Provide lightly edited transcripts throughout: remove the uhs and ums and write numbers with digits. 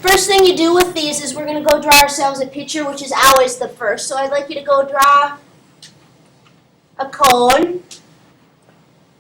First thing you do with these is we're going to go draw ourselves a picture, which is always the first. So I'd like you to go draw a cone.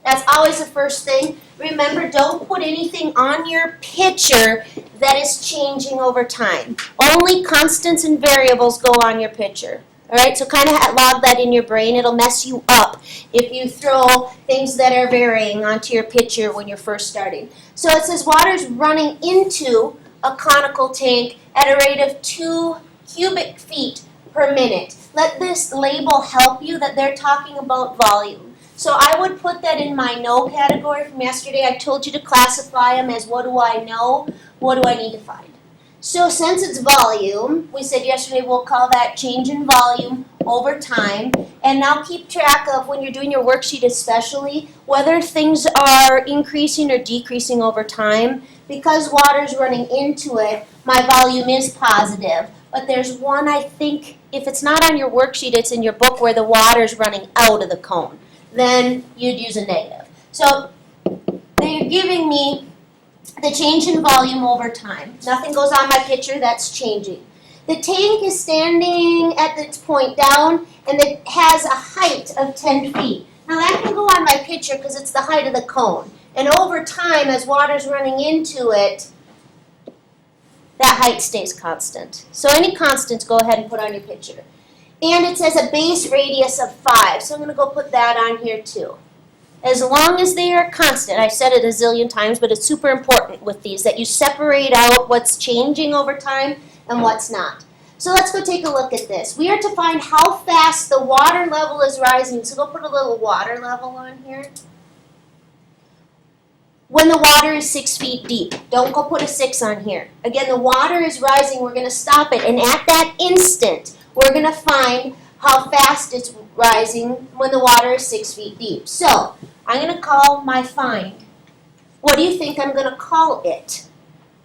That's always the first thing. Remember, don't put anything on your picture that is changing over time. Only constants and variables go on your picture. All right, so kind of log that in your brain. It'll mess you up if you throw things that are varying onto your picture when you're first starting. So it says water's running into a conical tank at a rate of 2 cubic feet per minute. Let this label help you that they're talking about volume. So I would put that in my know category from yesterday. I told you to classify them as what do I know, what do I need to find. So since it's volume, we said yesterday we'll call that change in volume over time. And now keep track of when you're doing your worksheet especially, whether things are increasing or decreasing over time. Because water's running into it, my volume is positive. But there's one, I think, if it's not on your worksheet, it's in your book where the water's running out of the cone. Then you'd use a negative. So they're giving me the change in volume over time. Nothing goes on my picture, that's changing. The tank is standing at its point down, and it has a height of 10 feet. Now that can go on my picture because it's the height of the cone. And over time, as water's running into it, that height stays constant. So any constants, go ahead and put on your picture. And it says a base radius of 5, so I'm going to go put that on here too. As long as they are constant, I said it a zillion times, but it's super important with these, that you separate out what's changing over time and what's not. So let's go take a look at this. We are to find how fast the water level is rising, so go put a little water level on here. When the water is 6 feet deep, don't go put a 6 on here. Again, the water is rising, we're going to stop it, and at that instant, we're going to find how fast it's rising when the water is 6 feet deep. So, I'm going to call my find. What do you think I'm going to call it?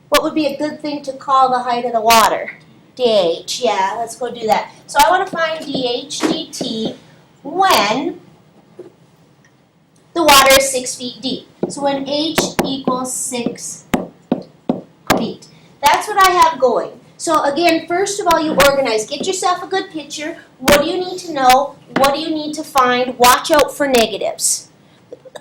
What would be a good thing to call the height of the water? DH, yeah, let's go do that. So I want to find DH dt when the water is 6 feet deep. So when H equals 6 feet. That's what I have going. So again, first of all, you organize. Get yourself a good picture. What do you need to know? What do you need to find? Watch out for negatives.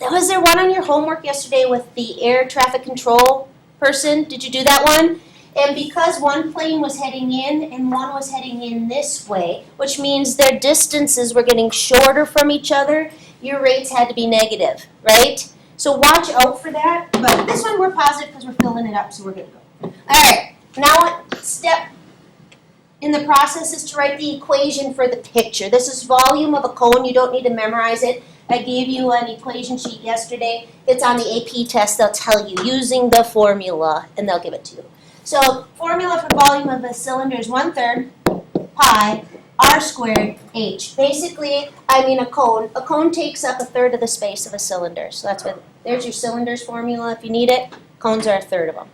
Was there one on your homework yesterday with the air traffic control person? Did you do that one? And because one plane was heading in and one was heading in this way, which means their distances were getting shorter from each other, your rates had to be negative, right? So watch out for that. But this one we're positive because we're filling it up, so we're good to go. All right. Now what step in the process is to write the equation for the picture. This is volume of a cone. You don't need to memorize it. I gave you an equation sheet yesterday. It's on the AP test. They'll tell you using the formula, and they'll give it to you. So formula for volume of a cylinder is 1/3 pi r squared h. Basically, I mean a cone. A cone takes up 1/3 of the space of a cylinder. So that's what, there's your cylinders formula if you need it. Cones are 1/3 of them.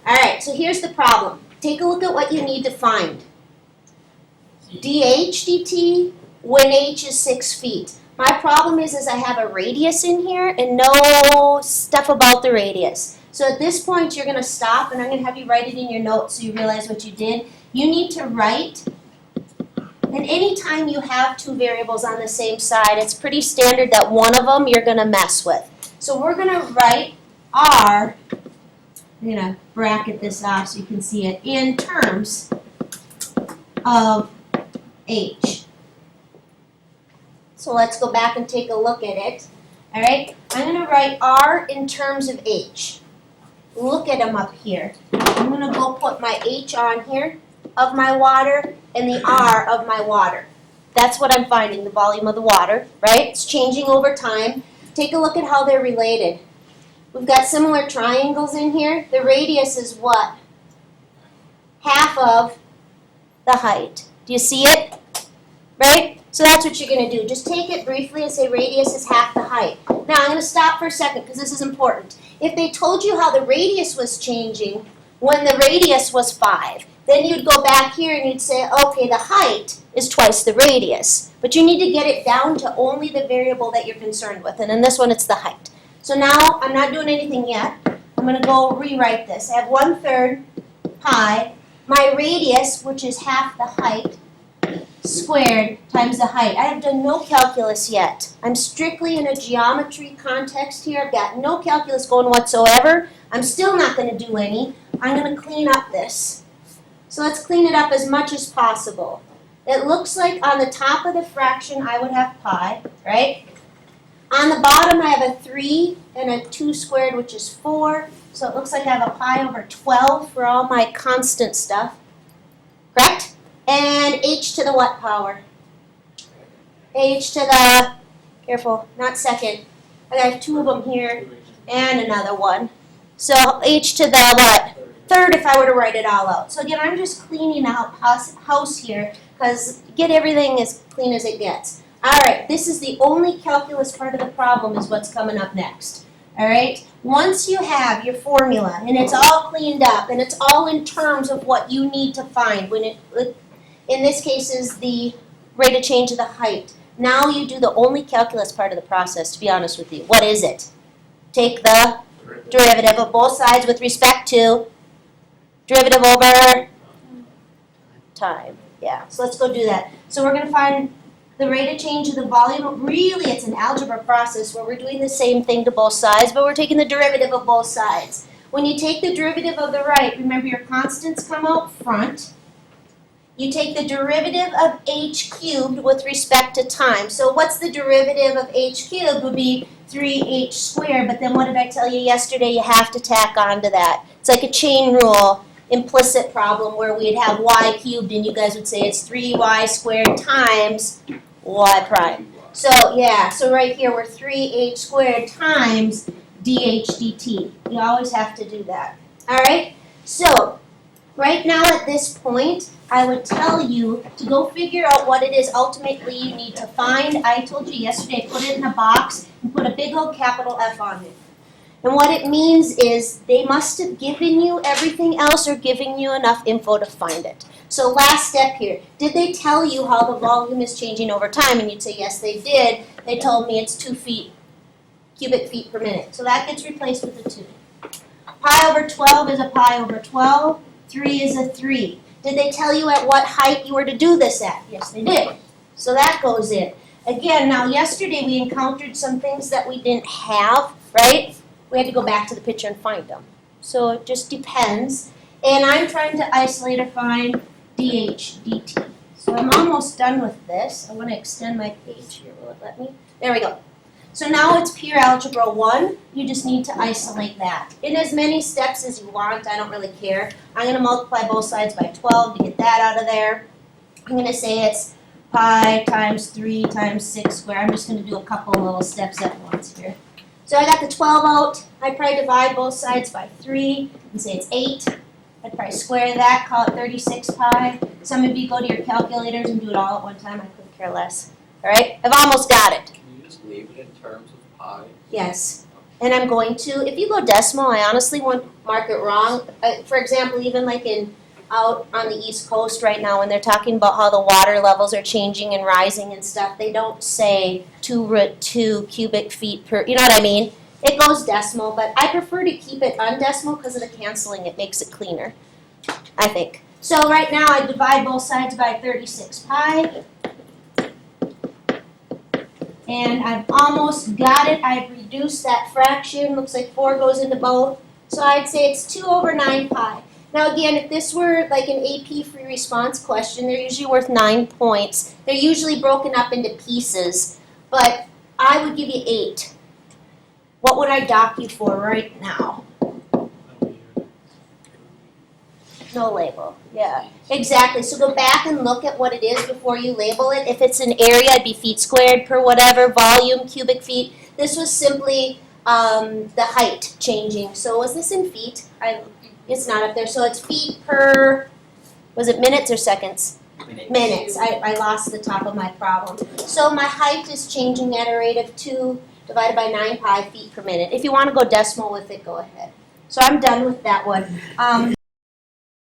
All right, so here's the problem. Take a look at what you need to find. dH dt when h is 6 feet. My problem is I have a radius in here and no stuff about the radius. So at this point, you're going to stop, and I'm going to have you write it in your notes so you realize what you did. You need to write, and anytime you have two variables on the same side, it's pretty standard that one of them you're going to mess with. So we're going to write r, I'm going to bracket this off so you can see it, in terms of h. So let's go back and take a look at it. All right, I'm going to write r in terms of h. Look at them up here. I'm going to go put my h on here of my water and the r of my water. That's what I'm finding, the volume of the water, right? It's changing over time. Take a look at how they're related. We've got similar triangles in here. The radius is what? Half of the height. Do you see it? Right? So that's what you're going to do. Just take it briefly and say radius is half the height. Now I'm going to stop for a second because this is important. If they told you how the radius was changing when the radius was 5, then you'd go back here and you'd say, okay, the height is twice the radius. But you need to get it down to only the variable that you're concerned with. And in this one, it's the height. So now I'm not doing anything yet. I'm going to go rewrite this. I have 1/3 pi, my radius, which is half the height, squared times the height. I have done no calculus yet. I'm strictly in a geometry context here. I've got no calculus going whatsoever. I'm still not going to do any. I'm going to clean up this. So let's clean it up as much as possible. It looks like on the top of the fraction I would have pi, right? On the bottom I have a 3 and a 2 squared, which is 4. So it looks like I have a pi over 12 for all my constant stuff. Correct? And h to the what power? H to the, careful, not second. I have 2 of them here and another one. So h to the what? Third if I were to write it all out. So again, I'm just cleaning out house here because get everything as clean as it gets. All right, this is the only calculus part of the problem is what's coming up next. All right, once you have your formula and it's all cleaned up and it's all in terms of what you need to find, when it, in this case is the rate of change of the height. Now you do the only calculus part of the process, to be honest with you. What is it? Take the derivative of both sides with respect to derivative over time. Yeah, so let's go do that. So we're going to find the rate of change of the volume. Really, it's an algebra process where we're doing the same thing to both sides, but we're taking the derivative of both sides. When you take the derivative of the right, remember your constants come out front. You take the derivative of h cubed with respect to time. So what's the derivative of h cubed would be 3h squared, but then what did I tell you yesterday? You have to tack on to that. It's like a chain rule implicit problem where we'd have y cubed and you guys would say it's 3y squared times y prime. So yeah, so right here we're 3h squared times dh dt. You always have to do that. All right? So right now at this point, I would tell you to go figure out what it is ultimately you need to find. I told you yesterday, put it in a box and put a big old capital F on it. And what it means is they must have given you everything else or giving you enough info to find it. So last step here, did they tell you how the volume is changing over time? And you'd say, yes, they did. They told me it's 2 cubic feet per minute. So that gets replaced with a 2. Pi over 12 is a pi over 12. 3 is a 3. Did they tell you at what height you were to do this at? Yes, they did. So that goes in. Again, now yesterday we encountered some things that we didn't have, right? We had to go back to the picture and find them. So it just depends. And I'm trying to isolate or find dh dt. So I'm almost done with this. I want to extend my page here. Will it let me? There we go. So now it's pure algebra 1. You just need to isolate that. In as many steps as you want, I don't really care. I'm going to multiply both sides by 12 to get that out of there. I'm going to say it's pi times 3 times 6 squared. I'm just going to do a couple little steps at once here. So I got the 12 out. I'd probably divide both sides by 3 and say it's 8. I'd probably square that, call it 36 pi. Some of you go to your calculators and do it all at one time. I couldn't care less. All right? I've almost got it. Can you just leave it in terms of pi? Yes. And I'm going to, if you go decimal, I honestly won't mark it wrong. For example, even like out on the East Coast right now, when they're talking about how the water levels are changing and rising and stuff, they don't say 2 root 2 cubic feet per, you know what I mean? It goes decimal, but I prefer to keep it undecimal because of the canceling. It makes it cleaner, I think. So right now I divide both sides by 36 pi. And I've almost got it. I've reduced that fraction. Looks like 4 goes into both. So I'd say it's 2 over 9 pi. Now again, if this were like an AP free response question, they're usually worth 9 points. They're usually broken up into pieces, but I would give you 8. What would I dock you for right now? No label. Yeah, exactly. So go back and look at what it is before you label it. If it's an area, it'd be feet squared per whatever, volume, cubic feet. This was simply the height changing. So was this in feet? It's not up there. So it's feet per, was it minutes or seconds? Minutes. I lost the top of my problem. So my height is changing at a rate of 2 divided by 9 pi feet per minute. If you want to go decimal with it, go ahead. So I'm done with that one.